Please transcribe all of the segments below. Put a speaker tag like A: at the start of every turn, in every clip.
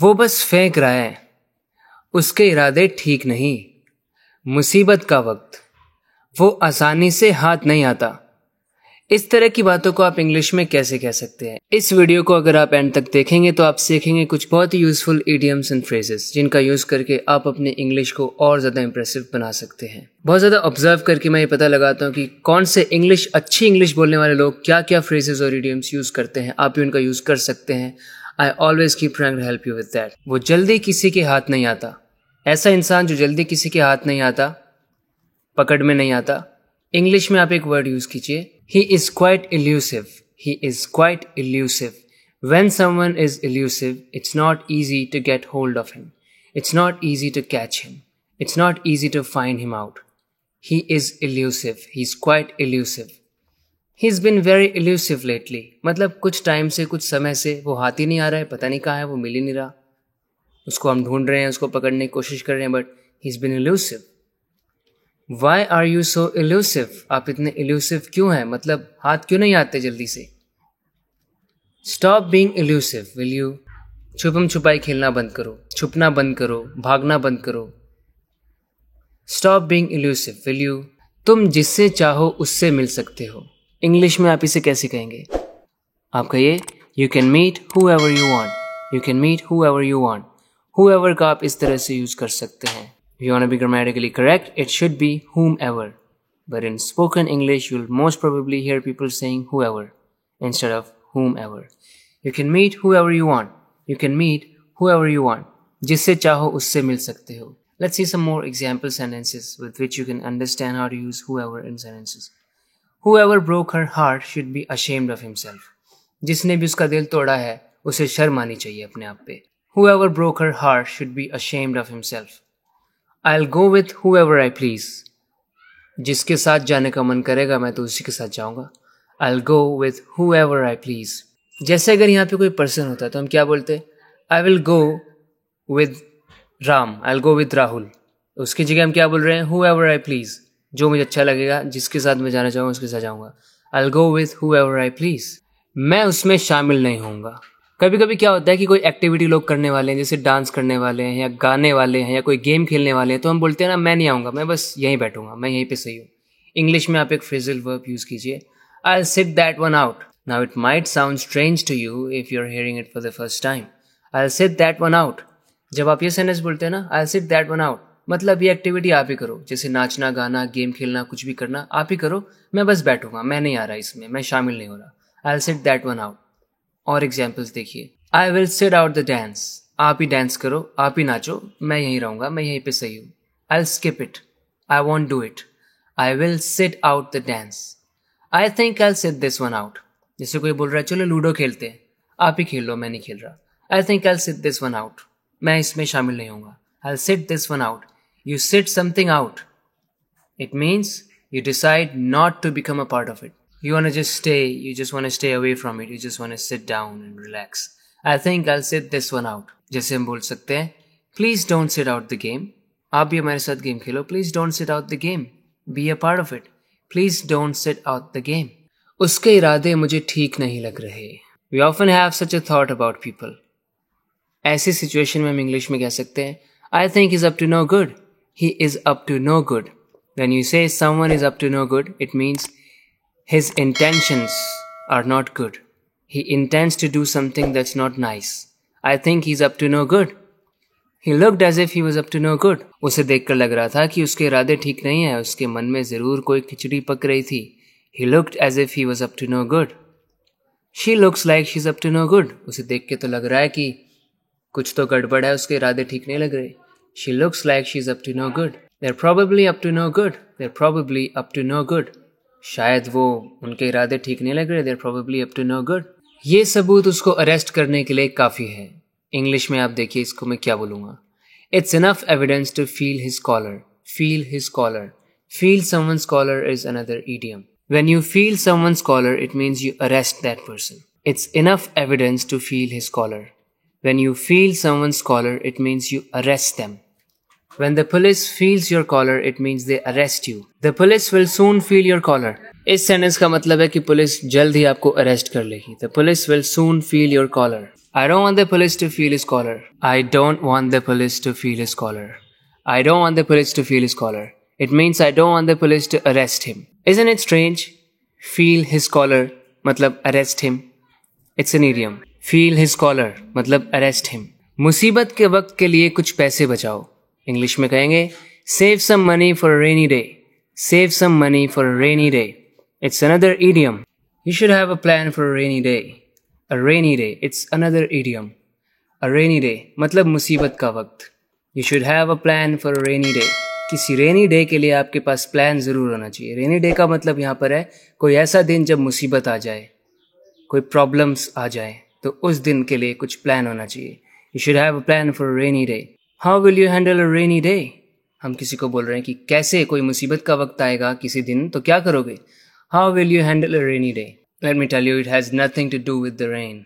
A: वो बस फेंक रहा है, उसके इरादे ठीक नहीं। मुसीबत का वक्त वो आसानी से हाथ नहीं आता। इस तरह की बातों को आप इंग्लिश में कैसे कह सकते हैं? इस वीडियो को अगर आप एंड तक देखेंगे तो आप सीखेंगे कुछ बहुत ही यूजफुल इडियम्स एंड फ्रेजेस जिनका यूज करके आप अपने इंग्लिश को और ज्यादा इंप्रेसिव बना सकते हैं। बहुत ज्यादा ऑब्जर्व करके मैं ये पता लगाता हूँ कि कौन से अच्छी इंग्लिश बोलने वाले लोग क्या क्या फ्रेजेस और इडियम्स यूज करते हैं। आप भी उनका यूज कर सकते हैं। I always keep trying to help you with that. वो जल्दी किसी के हाथ नहीं आता। ऐसा इंसान जो जल्दी किसी के हाथ नहीं आता, पकड़ में नहीं आता। इंग्लिश में आप एक वर्ड यूज कीजिए, he is quite elusive. He is quite elusive. When someone is elusive, it's not easy to get hold of him. It's not easy to catch him. It's not easy to find him out. He is elusive. He's quite elusive. He's been very elusive lately. मतलब कुछ time से, कुछ समय से वो हाथ ही नहीं आ रहा है, पता नहीं कहाँ है, वो मिल ही नहीं रहा। उसको हम ढूंढ रहे हैं, उसको पकड़ने की कोशिश कर रहे हैं, but he's been elusive. Why are you so elusive? आप इतने elusive क्यों हैं? मतलब हाथ क्यों नहीं आते जल्दी से? Stop being elusive, will you? छुपम छुपाई खेलना बंद करो, छुपना बंद करो, भागना बंद करो। Stop being elusive, will you? तुम जिससे चाहो उससे मिल सकते हो। इंग्लिश में आप इसे कैसे कहेंगे? आप कहिए You can meet whoever you want. You can meet whoever you want. Whoever का आप इस तरह से यूज कर सकते हैं। If you want to be grammatically correct, it should be whomever. But in spoken English, you'll most probably hear people saying whoever instead of whomever. You can meet whoever you want. You can meet whoever you want. जिससे चाहो उससे मिल सकते हो. Let's see some more example sentences with which you can understand how to use whoever in sentences. Whoever broke her heart should be ashamed of himself. जिसने भी उसका दिल तोड़ा है, उसे शर्म आनी चाहिए अपने आप पे. Whoever broke her heart should be ashamed of himself. I'll go with whoever I please. जिसके साथ जाने का मन करेगा मैं तो उसी के साथ जाऊंगा. I'll go with whoever I please. जैसे अगर यहाँ पे कोई पर्सन होता है तो हम क्या बोलते? I will go with Ram. I'll go with Rahul. उसकी जगह हम क्या बोल रहे हैं? Whoever I please. जो मुझे अच्छा लगेगा, जिसके साथ मैं जाना चाहूँगा उसके साथ जाऊँगा. I'll go with whoever I please. मैं उसमें शामिल नहीं होऊंगा. कभी कभी क्या होता है कि कोई एक्टिविटी लोग करने वाले हैं, जैसे डांस करने वाले हैं या गाने वाले हैं या कोई गेम खेलने वाले हैं, तो हम बोलते हैं ना मैं नहीं आऊँगा, मैं बस यहीं बैठूंगा, मैं यहीं पे सही हूँ. इंग्लिश में आप एक फ्रेजल वर्ब यूज कीजिए, I'll sit that one out. Now it might sound strange to you if you're hearing it for the first time. I'll sit that one out. जब आप ये सेंटेंस बोलते हैं ना I'll sit that one out, मतलब ये activity आप ही करो, जैसे नाचना, गाना, गेम खेलना, कुछ भी करना आप ही करो, मैं बस बैठूंगा, मैं नहीं आ रहा इसमें, मैं शामिल नहीं हो रहा. I'll sit that one out. और एग्जाम्पल्स देखिए, I will sit out the dance. आप ही डांस करो, आप ही नाचो, मैं यहीं रहूंगा, मैं यहीं पे सही हूँ. I'll skip it. I won't do it. I will sit out the dance. I think I'll sit this one out. जैसे कोई बोल रहा है चलो लूडो खेलते हैं, आप ही खेल लो, मैं नहीं खेल रहा. I think I'll sit this one out. मैं इसमें शामिल नहीं होऊंगा. I'll sit this one out. You sit something out. It means you decide not to become a part of it. You want to just stay, you just want to stay away from it, you just want to sit down and relax. I think I'll sit this one out. जैसे हम बोल सकते हैं Please don't sit out the game. आप भी हमारे साथ game Khelo. Please don't sit out the game. Be a part of it. Please don't sit out the game. उसके इरादे मुझे ठीक नहीं लग रहे. We often have such a thought about people. ऐसी सिचुएशन में हम इंग्लिश में कह सकते हैं I think he's up to no good. He is up to no good. When you say someone is up to no good, it means his intentions are not good. He intends to do something that's not nice. I think he's up to no good. He looked as if he was up to no good. उसे देखकर लग रहा था कि उसके इरादे ठीक नहीं है, उसके मन में जरूर कोई खिचड़ी पक रही थी. He looked as if he was up to no good. She looks like she's up to no good. उसे देख के तो लग रहा है कि कुछ तो गड़बड़ है, उसके इरादे ठीक नहीं लग रहे. She looks like she's up to no good. They're probably up to no good. They're probably up to no good. शायद वो उनके इरादे ठीक नहीं लग रहे. They're probably up to no good. ये सबूत उसको अरेस्ट करने के लिए काफ़ी है. इंग्लिश में आप देखिए इसको मैं क्या बोलूँगा. It's enough evidence to feel his collar. Feel his collar. Feel someone's collar is another idiom. When you feel someone's collar, it means you arrest that person. It's enough evidence to feel his collar. When you feel someone's collar, it means you arrest them. When the police feels your collar, it means they arrest you. The police will soon feel your collar. इस sentence का मतलब है कि police जल्द ही आपको arrest कर लेगी. The police will soon feel your collar. I don't want the police to feel his collar. I don't want the police to feel his collar. I don't want the police to feel his collar. It means I don't want the police to arrest him. Isn't it strange? Feel his collar मतलब arrest him. It's an idiom. Feel his collar मतलब arrest him. मुसीबत के वक्त के लिए कुछ पैसे बचाओ. इंग्लिश में कहेंगे save some money for a rainy day. Save some money for a rainy day. It's another idiom. You should have a plan for a rainy day. A rainy day. It's another idiom. A rainy day मतलब मुसीबत का वक्त. You should have a plan for a rainy day. किसी rainy day के लिए आपके पास plan ज़रूर होना चाहिए. रेनी डे का मतलब यहाँ पर है कोई ऐसा दिन जब मुसीबत आ जाए, कोई प्रॉब्लम्स आ जाए, तो उस दिन के लिए कुछ प्लान होना चाहिए. You should have a plan for a rainy day. How will you handle a rainy day? हम किसी को बोल रहे हैं कि कैसे कोई मुसीबत का वक्त आएगा किसी दिन तो क्या करोगे. How will you handle a rainy day? Let me tell you, it has nothing to do with the rain.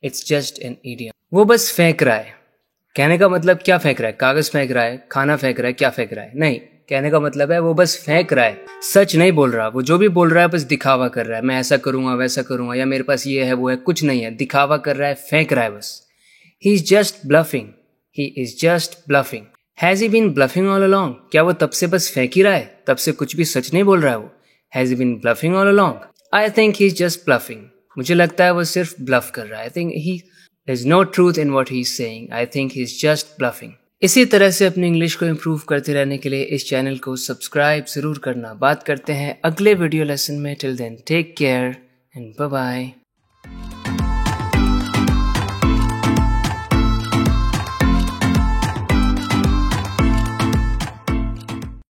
A: It's just an idiom. वो बस फेंक रहा है. कहने का मतलब क्या फेंक रहा है? कागज फेंक रहा है, खाना फेंक रहा है, क्या फेंक रहा है? नहीं, कहने का मतलब है वो बस फेंक रहा है, सच नहीं बोल रहा. वो जो भी बोल रहा है बस दिखावा कर रहा है. मैं ऐसा करूंगा, वैसा करूंगा, या मेरे पास ये है वो है, कुछ नहीं है. दिखावा कर रहा है, फेंक रहा है बस. He is just bluffing. He is just bluffing. Has he been bluffing all along? क्या वो तब से बस फेंक ही रहा है? तब से कुछ भी सच नहीं बोल रहा है वो? Has he been bluffing all along? I think he's just bluffing. मुझे लगता है वो सिर्फ ब्लफ कर रहा है. I think there's no truth in what he's saying. I think he's just bluffing. इसी तरह से अपनी इंग्लिश को इम्प्रूव करते रहने के लिए इस चैनल को सब्सक्राइब ज़रूर करना. बात करते हैं अगले वीडियो लेसन में. Till then take care and bye bye.